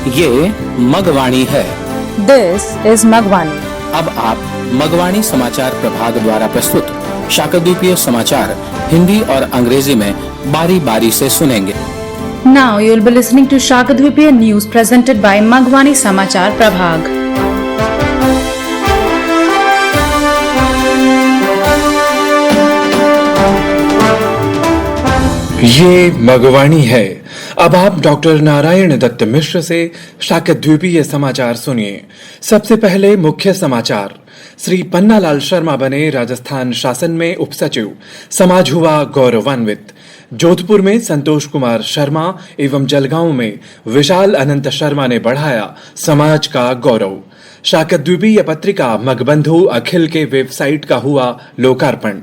ये मगवाणी है। This is Magwani. अब आप मगवाणी समाचार प्रभाग द्वारा प्रस्तुत शाकद्वीपीय समाचार हिंदी और अंग्रेजी में बारी बारी से सुनेंगे। Now you will be listening to Shakadvipiya news presented by Magwani Samachar Prabhag. ये मगवाणी है। अब आप डॉक्टर नारायण दत्त मिश्र से शाकद्वीपीय समाचार सुनिए। सबसे पहले मुख्य समाचार। श्री पन्नालाल शर्मा बने राजस्थान शासन में उपसचिव, समाज हुआ गौरवान्वित। जोधपुर में संतोष कुमार शर्मा एवं जलगांव में विशाल अनंत शर्मा ने बढ़ाया समाज का गौरव। शाकद्वीपीय पत्रिका मगबंधु अखिल के वेबसाइट का हुआ लोकार्पण।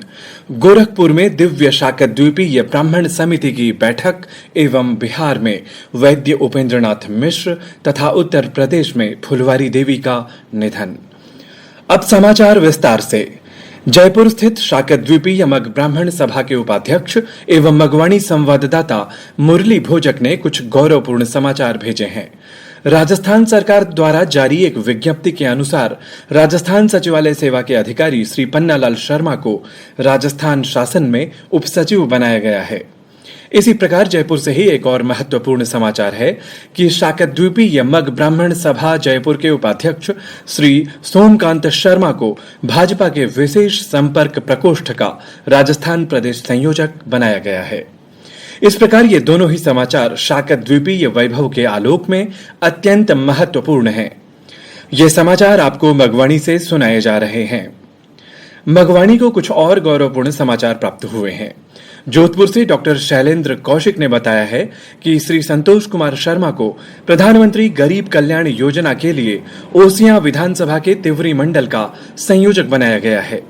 गोरखपुर में दिव्य शाकद्वीपीय ब्राह्मण समिति की बैठक एवं बिहार में वैद्य उपेंद्रनाथ मिश्र तथा उत्तर प्रदेश में फुलवारी देवी का निधन। अब समाचार विस्तार से। जयपुर स्थित शाकद्वीपीय मग ब्राह्मण सभा के उपाध्यक्ष एवं मगवाणी संवाददाता मुरली भोजक ने कुछ गौरवपूर्ण समाचार भेजे हैं। राजस्थान सरकार द्वारा जारी एक विज्ञप्ति के अनुसार राजस्थान सचिवालय सेवा के अधिकारी श्री पन्नालाल शर्मा को राजस्थान शासन में उपसचिव बनाया गया है। इसी प्रकार जयपुर से ही एक और महत्वपूर्ण समाचार है कि शाकद्वीपीय मग ब्राह्मण सभा जयपुर के उपाध्यक्ष श्री सोमकांत शर्मा को भाजपा के विशेष संपर्क प्रकोष्ठ का राजस्थान प्रदेश संयोजक बनाया गया है। इस प्रकार ये दोनों ही समाचार शाकद्वीपीय वैभव के आलोक में अत्यंत महत्वपूर्ण हैं। ये समाचार आपको मगवाणी से सुनाए जा रहे हैं। मगवाणी को कुछ और गौरवपूर्ण समाचार प्राप्त हुए हैं। जोधपुर से डॉक्टर शैलेंद्र कौशिक ने बताया है कि श्री संतोष कुमार शर्मा को प्रधानमंत्री गरीब कल्याण योजना के लिए ओसियां विधानसभा के तिवरी मंडल का संयोजक बनाया गया है।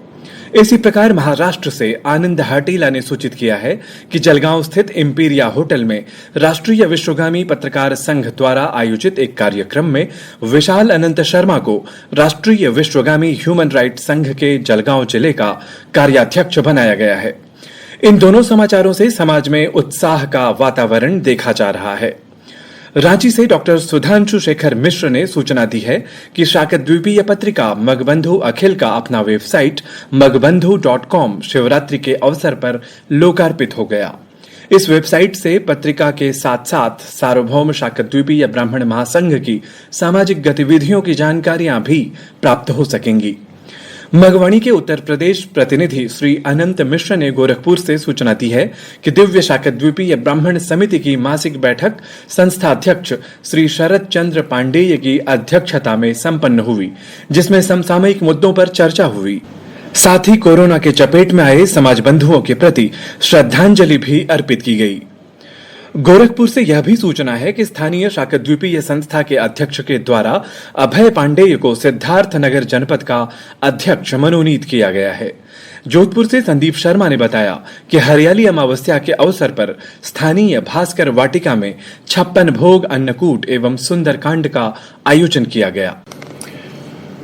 इसी प्रकार महाराष्ट्र से आनंद हटीला ने सूचित किया है कि जलगांव स्थित इंपीरिया होटल में राष्ट्रीय विश्वगामी पत्रकार संघ द्वारा आयोजित एक कार्यक्रम में विशाल अनंत शर्मा को राष्ट्रीय विश्वगामी ह्यूमन राइट्स संघ के जलगांव जिले का कार्याध्यक्ष बनाया गया है। इन दोनों समाचारों से समाज में उत्साह का वातावरण देखा जा रहा है। रांची से डॉक्टर सुधांशु शेखर मिश्र ने सूचना दी है कि शाकद्वीपीय पत्रिका मगबंधु अखिल का अपना वेबसाइट magbandu.com शिवरात्रि के अवसर पर लोकार्पित हो गया। इस वेबसाइट से पत्रिका के साथ साथ सार्वभौम शाकद्वीपीय ब्राह्मण महासंघ की सामाजिक गतिविधियों की जानकारियां भी प्राप्त हो सकेंगी। मगवाणी के उत्तर प्रदेश प्रतिनिधि श्री अनंत मिश्र ने गोरखपुर से सूचना दी है कि दिव्य शाकद्वीपीय ब्राह्मण समिति की मासिक बैठक संस्था अध्यक्ष श्री शरद चंद्र पांडेय की अध्यक्षता में संपन्न हुई, जिसमें समसामयिक मुद्दों पर चर्चा हुई। साथ ही कोरोना के चपेट में आए समाज बंधुओं के प्रति श्रद्धांजलि भी अर्पित की गई। गोरखपुर से यह भी सूचना है कि स्थानीय शाकद्वीपीय संस्था के अध्यक्ष के द्वारा अभय पांडेय को सिद्धार्थ नगर जनपद का अध्यक्ष मनोनीत किया गया है। जोधपुर से संदीप शर्मा ने बताया कि हरियाली अमावस्या के अवसर पर स्थानीय भास्कर वाटिका में 56 भोग अन्नकूट एवं सुंदरकांड का आयोजन किया गया।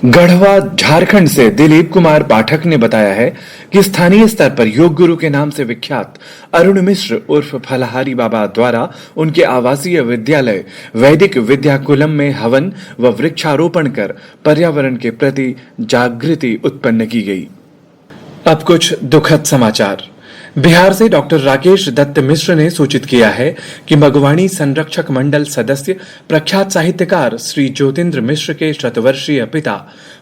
गढ़वा झारखंड से दिलीप कुमार पाठक ने बताया है कि स्थानीय स्तर पर योग गुरु के नाम से विख्यात अरुण मिश्र उर्फ फलहारी बाबा द्वारा उनके आवासीय विद्यालय वैदिक विद्याकुलम में हवन व वृक्षारोपण कर पर्यावरण के प्रति जागृति उत्पन्न की गई। अब कुछ दुखद समाचार। बिहार से डॉक्टर राकेश दत्त मिश्र ने सूचित किया है कि मगवाणी संरक्षक मंडल सदस्य प्रख्यात साहित्यकार श्री ज्योतिन्द्र मिश्र के शतवर्षीय पिता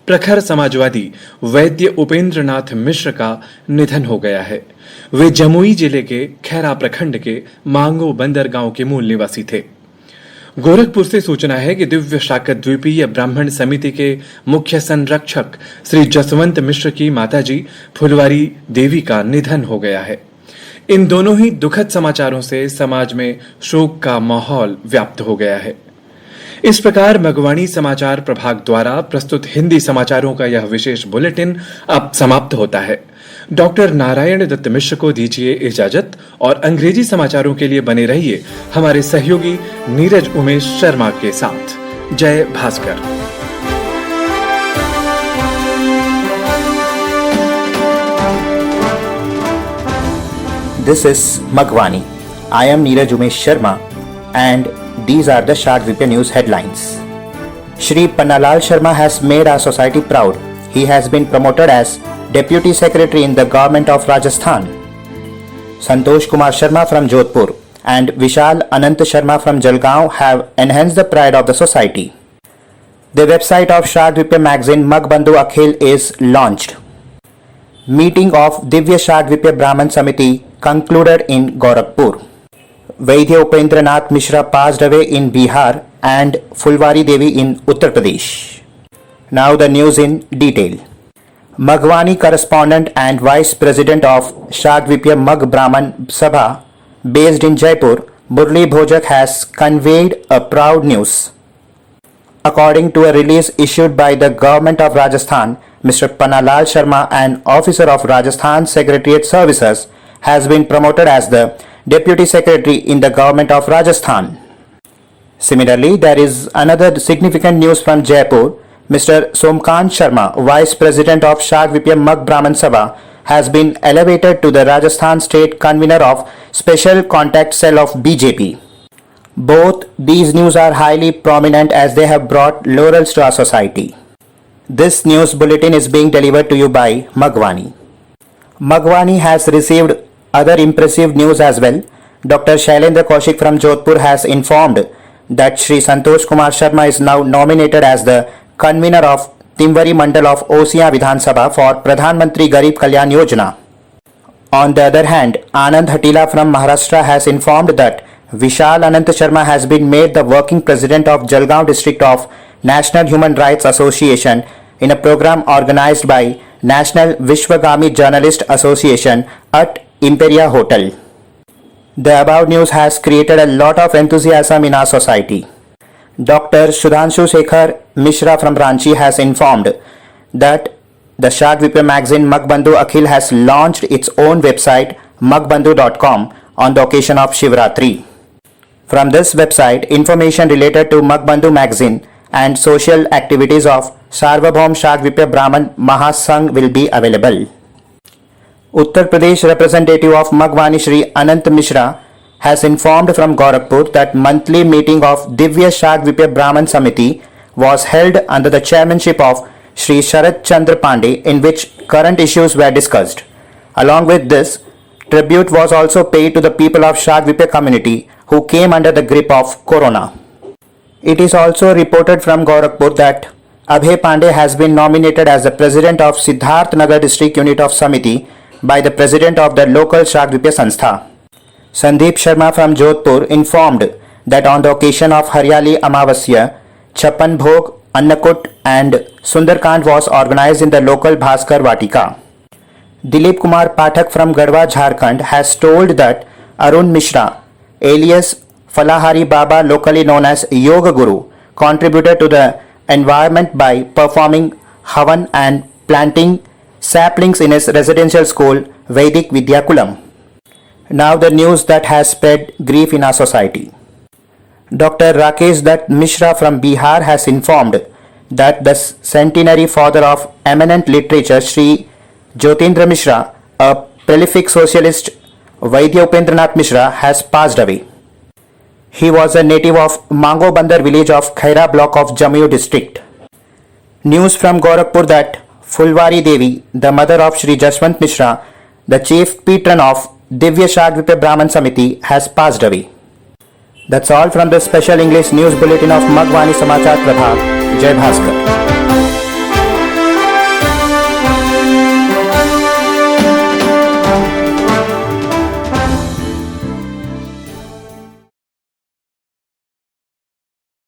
प्रखर समाजवादी वैद्य उपेंद्रनाथ मिश्र का निधन हो गया है। वे जमुई जिले के खैरा प्रखंड के मांगो बंदरगांव के मूल निवासी थे। गोरखपुर से सूचना है कि दिव्य शाकद्वीपीय ब्राह्मण समिति के मुख्य संरक्षक श्री जसवंत मिश्र की माताजी फुलवारी देवी का निधन हो गया है। इन दोनों ही दुखद समाचारों से समाज में शोक का माहौल व्याप्त हो गया है। इस प्रकार मगवाणी समाचार प्रभाग द्वारा प्रस्तुत हिंदी समाचारों का यह विशेष बुलेटिन अब समाप्त होता है। डॉक्टर नारायण दत्त मिश्र को दीजिए इजाजत और अंग्रेजी समाचारों के लिए बने रहिए हमारे सहयोगी नीरज उमेश शर्मा के साथ। जय Bhaskar. This is Magwani. I am Neeraj Umesh Sharma and these are the Shagdvipya News headlines. Shri Pannalal Sharma has made our society proud. He has been promoted as Deputy Secretary in the Government of Rajasthan. Santosh Kumar Sharma from Jodhpur and Vishal Anant Sharma from Jalgaon have enhanced the pride of the society. The website of Shagdvipya magazine Maghbandhu Akhil is launched. Meeting of Divya Shagdvipya Brahman Samiti concluded in Gorakhpur. Vaidya Upendranath Mishra passed away in Bihar and Fulwari Devi in Uttar Pradesh. Now the news in detail. Maghwani correspondent and Vice President of Shagdvipya Magh Brahman Sabha based in Jaipur, Murli Bhojak has conveyed a proud news. According to a release issued by the Government of Rajasthan, Mr. Pannalal Sharma, an officer of Rajasthan Secretariat Services, has been promoted as the Deputy Secretary in the Government of Rajasthan. Similarly, there is another significant news from Jaipur. Mr. Somkant Sharma, Vice President of Shagdvipya Magh Brahman Sabha, has been elevated to the Rajasthan State Convener of Special Contact Cell of BJP. Both these news are highly prominent as they have brought laurels to our society. This news bulletin is being delivered to you by Maghwani. Maghwani has received other impressive news as well. Dr. Shailendra Kaushik from Jodhpur has informed that Shri Santosh Kumar Sharma is now nominated as the convener of Timwari Mandal of Osia Vidhan Sabha for Pradhan Mantri Garib Kalyan Yojana. On the other hand, Anand Hatila from Maharashtra has informed that Vishal Anant Sharma has been made the working president of Jalgaon district of National Human Rights Association in a program organized by National Vishwagami Journalist Association at Imperia Hotel. The above news has created a lot of enthusiasm in our society. Dr. Sudhanshu Shekhar Mishra from Ranchi has informed that the Shagdvipya magazine Maghbandhu Akhil has launched its own website maghbandhu.com on the occasion of Shivratri. From this website, information related to Maghbandhu magazine and social activities of Sarvabhaum Shagdvipya Brahman Mahasangh will be available. Uttar Pradesh representative of Maghwani Shri Anant Mishra has informed from Gorakhpur that monthly meeting of Divya Shagdvipya Brahman Samiti was held under the chairmanship of Shri Sharat Chandra Pandey, in which current issues were discussed. Along with this, tribute was also paid to the people of Shagdvipya community who came under the grip of Corona. It is also reported from Gorakhpur that Abhay Pandey has been nominated as the president of Siddharth Nagar district unit of Samiti by the president of the local Shagdvipya Sanstha. Sandeep Sharma from Jodhpur informed that on the occasion of Haryali Amavasya, Chappan Bhog, Annakut and Sundarkand was organized in the local Bhaskar Vatika. Dilip Kumar Pathak from Gadwa, Jharkhand has told that Arun Mishra, alias Falahari Baba, locally known as Yoga Guru, contributed to the environment by performing Havan and planting saplings in his residential school Vedic Vidyakulam. Now the news that has spread grief in our society. Dr. Rakesh Dutt Mishra from Bihar has informed that the centenary father of eminent literature Sri Jyotindra Mishra, a prolific socialist Vaidya Upendranath Mishra, has passed away. He was a native of Mango Bandar village of Khaira block of Jammu district. News from Gorakhpur that Fulwari Devi, the mother of Shri Jaswant Mishra, the chief patron of Divya Shagdvipya Brahman Samiti, has passed away. That's all from the special English news bulletin of Maghwani Samachar Prabha. Jai Bhaskar.